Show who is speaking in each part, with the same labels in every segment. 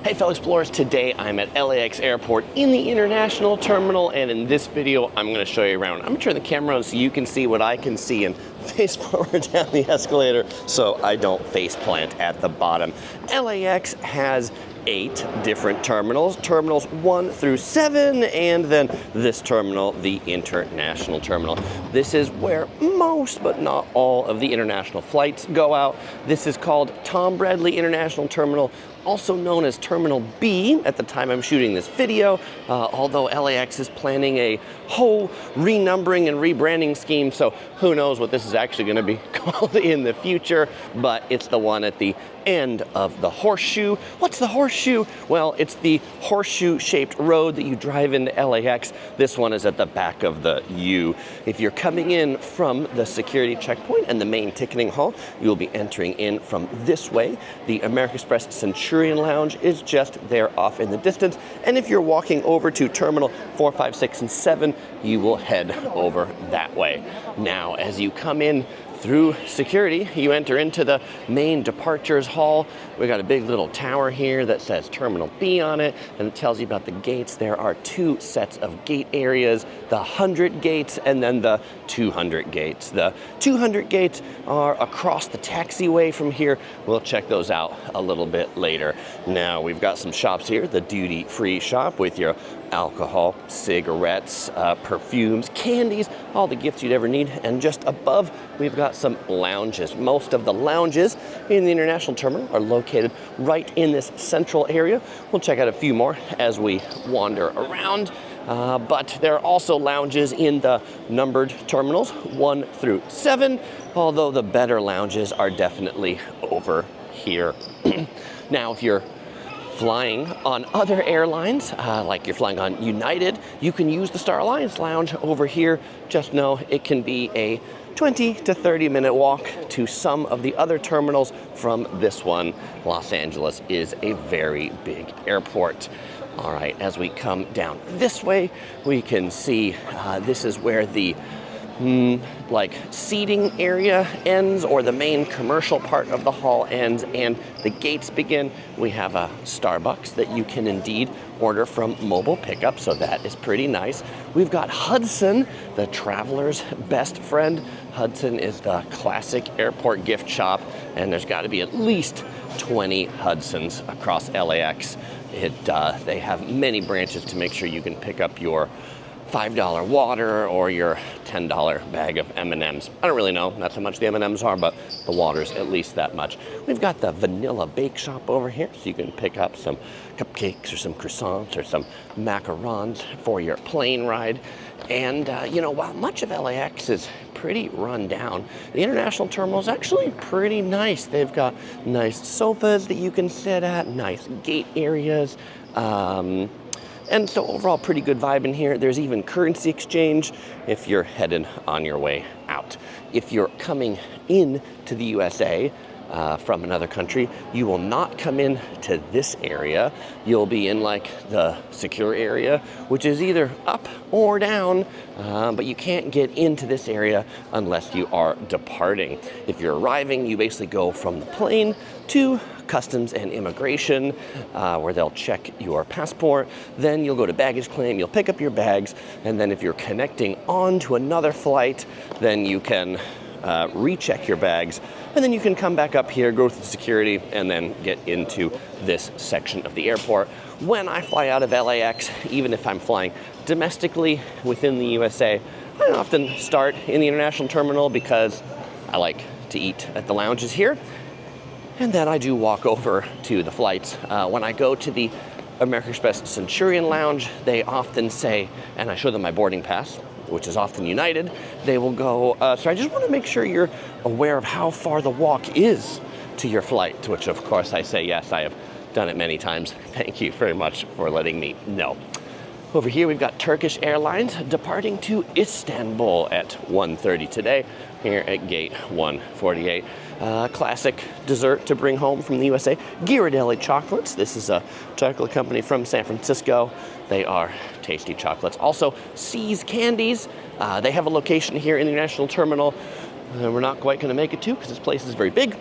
Speaker 1: Hey fellow explorers, today I'm at LAX airport in the international terminal, and in this video I'm going to show you around. I'm going to turn the camera on so you can see what I can see and face forward down the escalator so I don't face plant at the bottom. LAX has 8 different terminals, terminals 1 through 7, and then this terminal, the international terminal. This is where most, but not all, of the international flights go out. This is called Tom Bradley International Terminal, also known as Terminal B at the time I'm shooting this video, although LAX is planning a whole renumbering and rebranding scheme, so who knows what this is actually going to be called in the future, but it's the one at the end of the horseshoe. What's the horseshoe? Well, it's the horseshoe-shaped road that you drive into LAX. This one is at the back of the U. If you're coming in from the security checkpoint and the main ticketing hall, you'll be entering in from this way. The American Express Centurion Lounge is just there off in the distance, and if you're walking over to Terminal 4, 5, 6, and 7, you will head over that way. Now, as you come in through security, you enter into the main departures hall. We got a big little tower here that says Terminal B on it, and it tells you about the gates. There are 2 sets of gate areas, the 100 gates and then the 200 gates. The 200 gates are across the taxiway from here. We'll check those out a little bit later. Now, we've got some shops here, the duty-free shop with your alcohol, cigarettes, perfumes, candies, all the gifts you'd ever need. And just above, we've got some lounges. Most of the lounges in the international terminal are located right in this central area. We'll check out a few more as we wander around. But there are also lounges in the numbered terminals 1 through 7, although the better lounges are definitely over here. Now, if you're flying on other airlines, like you're flying on United, you can use the Star Alliance Lounge over here. Just know it can be a 20 to 30 minute walk to some of the other terminals from this one. Los Angeles is a very big airport. All right, as we come down this way, we can see this is where the like seating area ends, or the main commercial part of the hall ends, and the gates begin. We have a Starbucks that you can indeed order from mobile pickup, so that is pretty nice. We've got Hudson, the traveler's best friend. Hudson is the classic airport gift shop, and there's got to be at least 20 Hudsons across LAX. They have many branches to make sure you can pick up your $5 water or your $10 bag of M&Ms. I don't really know, not so much the M&Ms are, but the water's at least that much. We've got the vanilla bake shop over here, so you can pick up some cupcakes or some croissants or some macarons for your plane ride. And, while much of LAX is pretty run down, the international terminal is actually pretty nice. They've got nice sofas that you can sit at, nice gate areas, and so overall, pretty good vibe in here. There's even currency exchange if you're headed on your way out. If you're coming in to the USA from another country, you will not come in to this area. You'll be in like the secure area, which is either up or down, but you can't get into this area unless you are departing. If you're arriving, you basically go from the plane to Customs and Immigration, where they'll check your passport. Then you'll go to baggage claim, you'll pick up your bags, and then if you're connecting on to another flight, then you can recheck your bags, and then you can come back up here, go through security, and then get into this section of the airport. When I fly out of LAX, even if I'm flying domestically within the USA, I often start in the international terminal because I like to eat at the lounges here. And then I do walk over to the flights. When I go to the American Express Centurion Lounge, they often say, and I show them my boarding pass, which is often United, they will go, so I just want to make sure you're aware of how far the walk is to your flight, to which of course I say, yes, I have done it many times. Thank you very much for letting me know. Over here we've got Turkish Airlines departing to Istanbul at 1:30 today, here at gate 148. Classic dessert to bring home from the USA, Ghirardelli chocolates. This is a chocolate company from San Francisco. They are tasty chocolates. Also, See's Candies. They have a location here in the International Terminal. We're not quite going to make it to because this place is very big.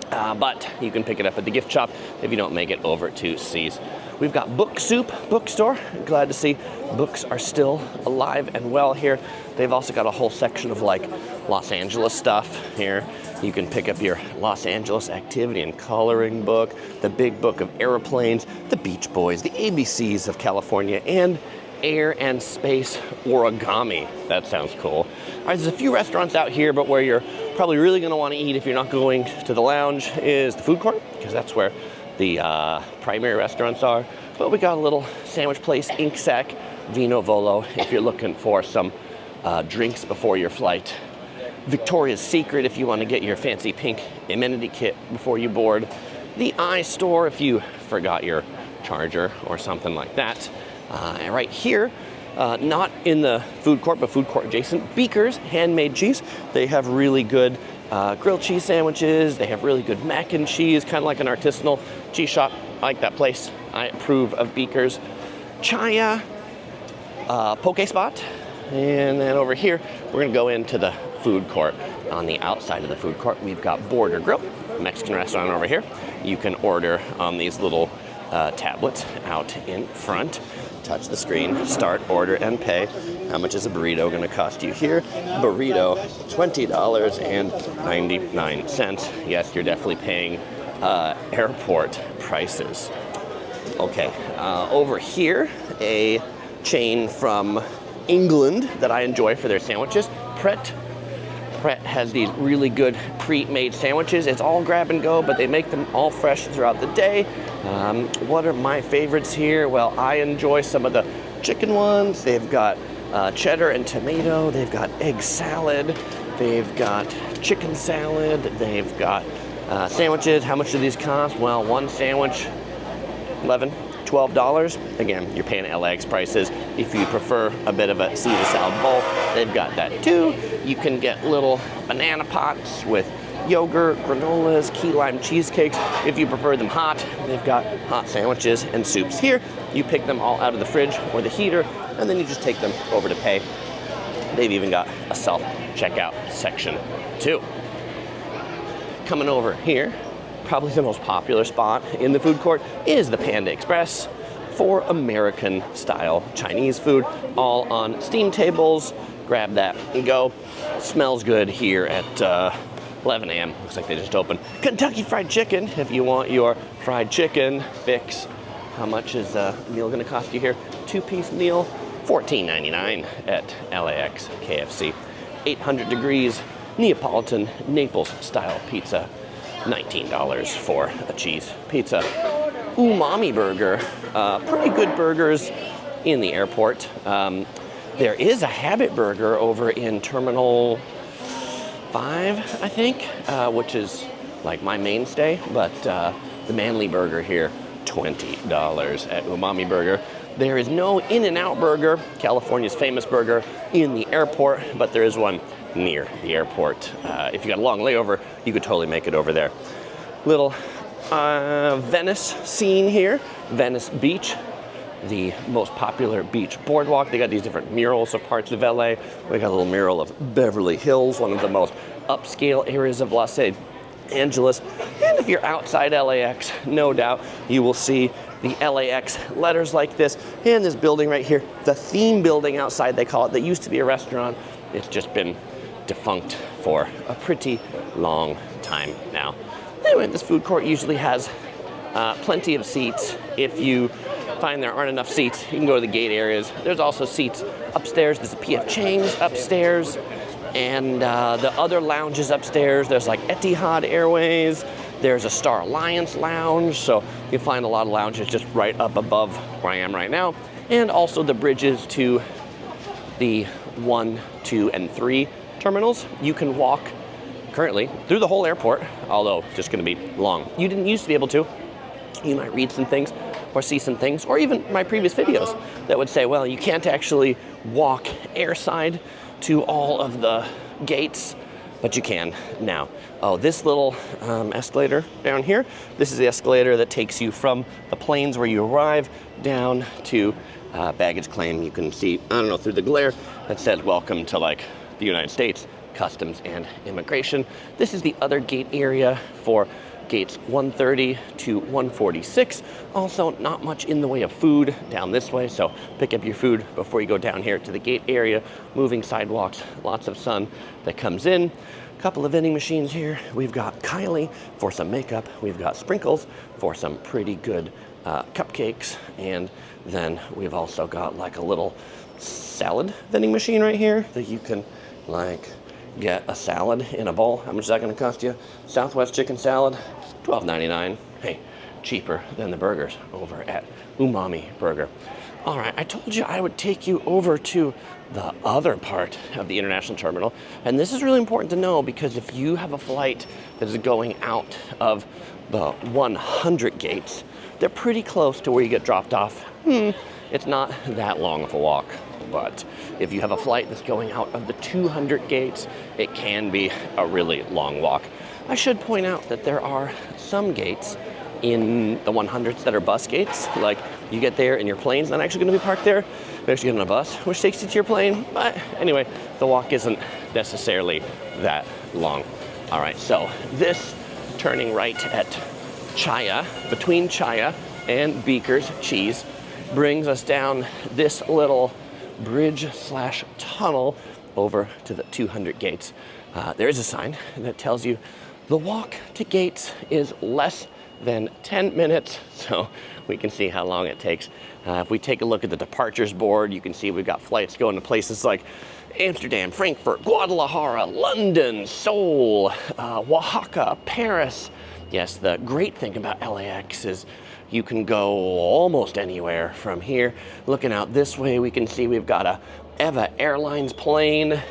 Speaker 1: but you can pick it up at the gift shop if you don't make it over to C's. We've got Book Soup bookstore. Glad to see books are still alive and well here. They've also got a whole section of like Los Angeles stuff here. You can pick up your Los Angeles activity and coloring book, the big book of airplanes, the Beach Boys, the ABCs of California, and air and space origami. That sounds cool. All right, there's a few restaurants out here, but where you're probably really going to want to eat if you're not going to the lounge is the food court, because that's where the primary restaurants are. But we got a little sandwich place, Ink Sack, Vino Volo, if you're looking for some drinks before your flight. Victoria's Secret if you want to get your fancy pink amenity kit before you board. The iStore if you forgot your charger or something like that. And right here, not in the food court, but food court adjacent, Beaker's Handmade Cheese. They have really good grilled cheese sandwiches. They have really good mac and cheese, kind of like an artisanal cheese shop. I like that place. I approve of Beaker's. Chaya Poke Spot. And then over here, we're gonna go into the food court. On the outside of the food court, we've got Border Grill, Mexican restaurant over here. You can order on these little tablets out in front. Touch the screen, start, order, and pay. How much is a burrito gonna cost you here? Burrito, $20.99. Yes, you're definitely paying airport prices. Okay, over here, a chain from England that I enjoy for their sandwiches, Pret. Pret has these really good pre-made sandwiches. It's all grab and go, but they make them all fresh throughout the day. What are my favorites here? Well, I enjoy some of the chicken ones. They've got cheddar and tomato. They've got egg salad. They've got chicken salad. They've got sandwiches. How much do these cost? Well, one sandwich, $11, $12. Again, you're paying LAX prices. If you prefer a bit of a Caesar salad bowl, they've got that too. You can get little banana pots with yogurt, granolas, key lime cheesecakes. If you prefer them hot, they've got hot sandwiches and soups here. You pick them all out of the fridge or the heater, and then you just take them over to pay. They've even got a self-checkout section too. Coming over here, probably the most popular spot in the food court is the Panda Express for American-style Chinese food, all on steam tables. Grab that and go. Smells good here at 11 a.m. Looks like they just opened. Kentucky Fried Chicken, if you want your fried chicken fix. How much is a meal gonna cost you here? Two-piece meal, $14.99 at LAX KFC. 800 degrees Neapolitan Naples-style pizza. $19 for a cheese pizza. Umami Burger, pretty good burgers in the airport. There is a Habit Burger over in Terminal 5, I think, which is like my mainstay, but the Manly Burger here, $20 at Umami Burger. There is no In-N-Out Burger, California's famous burger, in the airport, but there is one near the airport. If you got a long layover, you could totally make it over there. Little Venice scene here, Venice Beach, the most popular beach boardwalk. They got these different murals of parts of LA. We got a little mural of Beverly Hills, one of the most upscale areas of Los Angeles. And if you're outside LAX, no doubt you will see the LAX letters like this, and this building right here, the theme building outside, they call it, that used to be a restaurant. It's just been defunct for a pretty long time now. Anyway, this food court usually has plenty of seats. If you find there aren't enough seats, you can go to the gate areas. There's also seats upstairs. There's a P.F. Chang's upstairs, and the other lounges upstairs. There's like Etihad Airways. There's a Star Alliance lounge, so you'll find a lot of lounges just right up above where I am right now, and also the bridges to the 1, 2, and 3 terminals. You can walk currently through the whole airport, although it's just going to be long. You didn't used to be able to. You might read some things or see some things, or even my previous videos that would say, well, you can't actually walk airside to all of the gates, but you can now. Oh, this little escalator down here, this is the escalator that takes you from the planes where you arrive down to baggage claim. You can see, I don't know, through the glare, that says welcome to like the United States Customs and Immigration. This is the other gate area for gates 130 to 146. Also, not much in the way of food down this way, so pick up your food before you go down here to the gate area. Moving sidewalks, lots of sun that comes in. Couple of vending machines here. We've got Kylie for some makeup. We've got Sprinkles for some pretty good cupcakes. And then we've also got like a little salad vending machine right here that you can like get a salad in a bowl. How much is that going to cost you? Southwest chicken salad, $12.99. Hey, cheaper than the burgers over at Umami Burger. All right, I told you I would take you over to the other part of the international terminal. And this is really important to know because if you have a flight that is going out of the 100 gates, they're pretty close to where you get dropped off. It's not that long of a walk. But if you have a flight that's going out of the 200 gates, it can be a really long walk. I should point out that there are some gates in the 100s that are bus gates. Like you get there and your plane's not actually going to be parked there. You actually get on a bus, which takes you to your plane. But anyway, the walk isn't necessarily that long. All right, so this turning right at Chaya, between Chaya and Beaker's Cheese, brings us down this little bridge/tunnel over to the 200 gates. There is a sign that tells you the walk to gates is less than 10 minutes, so we can see how long it takes. If we take a look at the departures board, you can see we've got flights going to places like Amsterdam, Frankfurt, Guadalajara, London, Seoul, Oaxaca, Paris. Yes, the great thing about LAX is you can go almost anywhere from here. Looking out this way, we can see we've got a EVA Airlines plane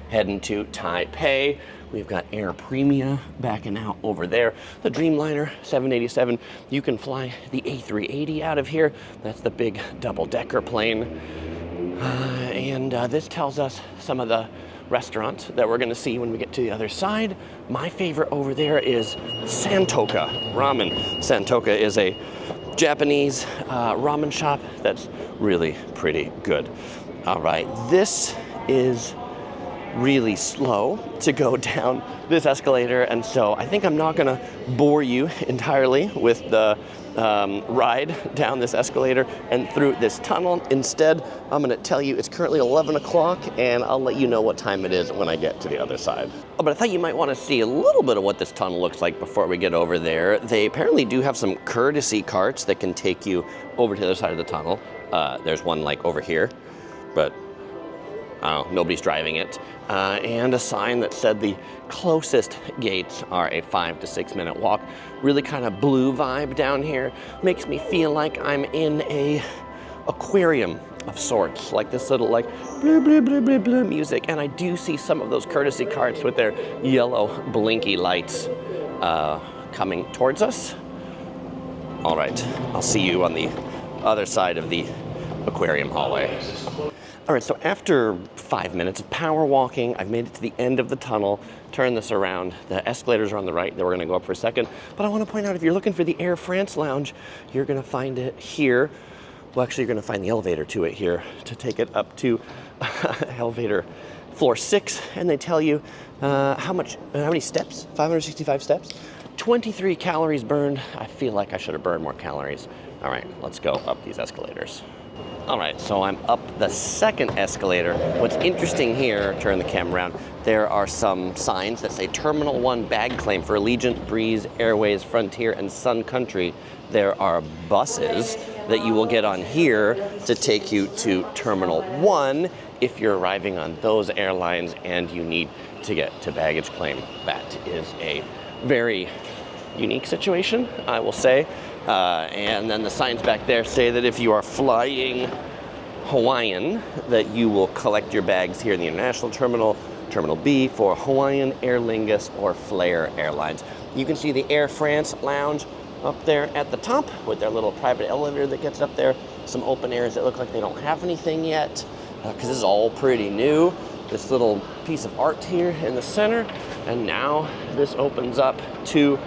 Speaker 1: heading to Taipei. We've got Air Premia backing out over there. The Dreamliner 787, you can fly the A380 out of here. That's the big double-decker plane. And this tells us some of the restaurants that we're gonna see when we get to the other side. My favorite over there is Santoka Ramen. Santoka is a Japanese ramen shop that's really pretty good. All right, this is really slow to go down this escalator, and so I think I'm not gonna bore you entirely with the ride down this escalator and through this tunnel. Instead, I'm gonna tell you it's currently 11 o'clock and I'll let you know what time it is when I get to the other side. Oh, but I thought you might wanna see a little bit of what this tunnel looks like before we get over there. They apparently do have some courtesy carts that can take you over to the other side of the tunnel. There's one like over here, but nobody's driving it. And a sign that said the closest gates are a 5 to 6 minute walk. Really kind of blue vibe down here. Makes me feel like I'm in a aquarium of sorts, like this little like blue, blue, blue, blue, blue music. And I do see some of those courtesy carts with their yellow blinky lights coming towards us. All right, I'll see you on the other side of the aquarium hallway. All right, so after 5 minutes of power walking, I've made it to the end of the tunnel. Turn this around. The escalators are on the right that we're gonna go up for a second. But I wanna point out, if you're looking for the Air France lounge, you're gonna find it here. Well, actually, you're gonna find the elevator to it here to take it up to elevator floor 6. And they tell you how many steps, 565 steps, 23 calories burned. I feel like I should have burned more calories. All right, let's go up these escalators. All right, so I'm up the second escalator. What's interesting here, turn the camera around, there are some signs that say Terminal 1 bag claim for Allegiant, Breeze, Airways, Frontier, and Sun Country. There are buses that you will get on here to take you to Terminal 1 if you're arriving on those airlines and you need to get to baggage claim. That is a very unique situation, I will say. And then the signs back there say that if you are flying Hawaiian, that you will collect your bags here in the international terminal, Terminal B, for Hawaiian, Aer Lingus, or Flair Airlines. You can see the Air France lounge up there at the top with their little private elevator that gets up there. Some open areas that look like they don't have anything yet, because this is all pretty new. This little piece of art here in the center, and now this opens up to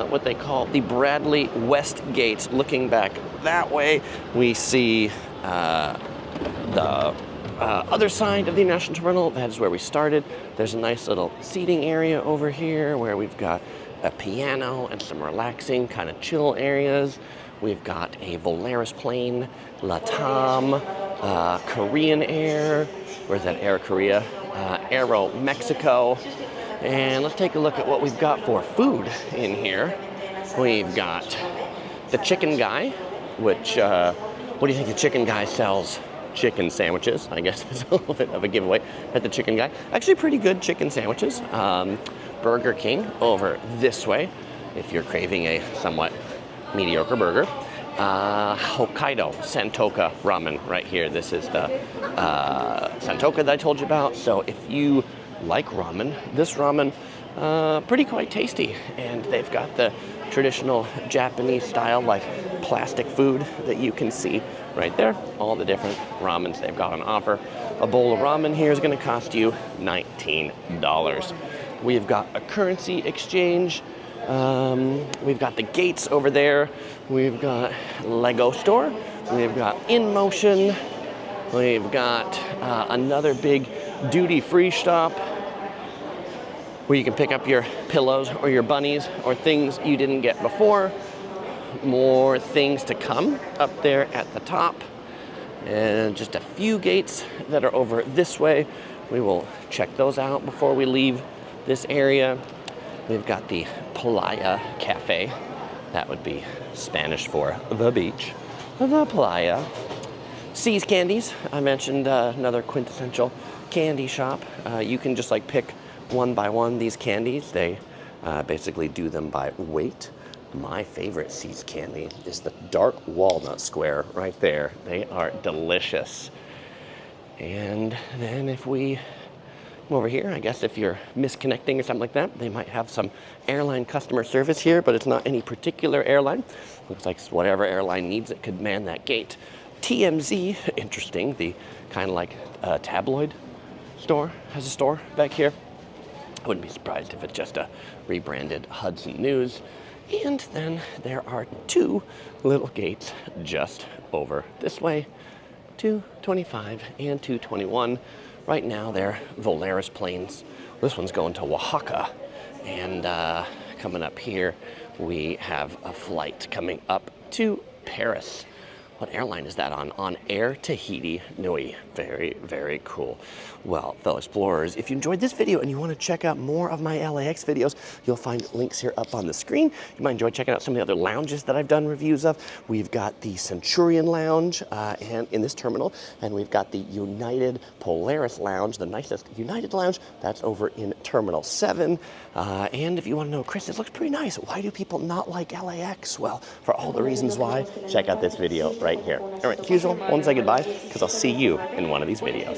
Speaker 1: what they call the Bradley West Gate. Looking back that way, we see the other side of the international terminal. That is where we started. There's a nice little seating area over here where we've got a piano and some relaxing kind of chill areas. We've got a Volaris plane, Latam, Korean Air, where's that Air Korea? Aero Mexico. And let's take a look at what we've got for food in here. We've got the Chicken Guy, which, what do you think the Chicken Guy sells? Chicken sandwiches, I guess is a little bit of a giveaway at the Chicken Guy. Actually pretty good chicken sandwiches. Burger King over this way, if you're craving a somewhat mediocre burger. Hokkaido Santoka ramen right here. This is the Santoka that I told you about. So if you like ramen, this ramen pretty quite tasty, and they've got the traditional Japanese style like plastic food that you can see right there. All the different ramens they've got on offer. A bowl of ramen here is going to cost you $19. We've got a currency exchange. We've got the gates over there. We've got Lego store. We've got In Motion. We've got another big duty-free stop where you can pick up your pillows or your bunnies or things you didn't get before. More things to come up there at the top. And just a few gates that are over this way. We will check those out before we leave this area. We've got the Playa Cafe. That would be Spanish for the beach. The Playa. See's Candies. I mentioned another quintessential candy shop. You can just like pick one by one these candies. They basically do them by weight. My favorite See's candy is the dark walnut square right there. They are delicious. And then if we come over here, I guess if you're misconnecting or something like that, they might have some airline customer service here, but it's not any particular airline. Looks like whatever airline needs it could man that gate. TMZ, interesting, the kind of like tabloid store, has a store back here. I wouldn't be surprised if it's just a rebranded Hudson News. And then there are two little gates just over this way, 225 and 221. Right now they're Volaris planes. This one's going to Oaxaca. And coming up here, we have a flight coming up to Paris. What airline is that on? On Air Tahiti Nui. Very, very cool. Well, fellow explorers, if you enjoyed this video and you want to check out more of my LAX videos, you'll find links here up on the screen. You might enjoy checking out some of the other lounges that I've done reviews of. We've got the Centurion Lounge and in this terminal, and we've got the United Polaris Lounge, the nicest United Lounge. That's over in Terminal 7. And if you want to know, Chris, it looks pretty nice. Why do people not like LAX? Well, for all the reasons why, check out this video right here. All right, as usual, I want to say goodbye because I'll see you in one of these videos.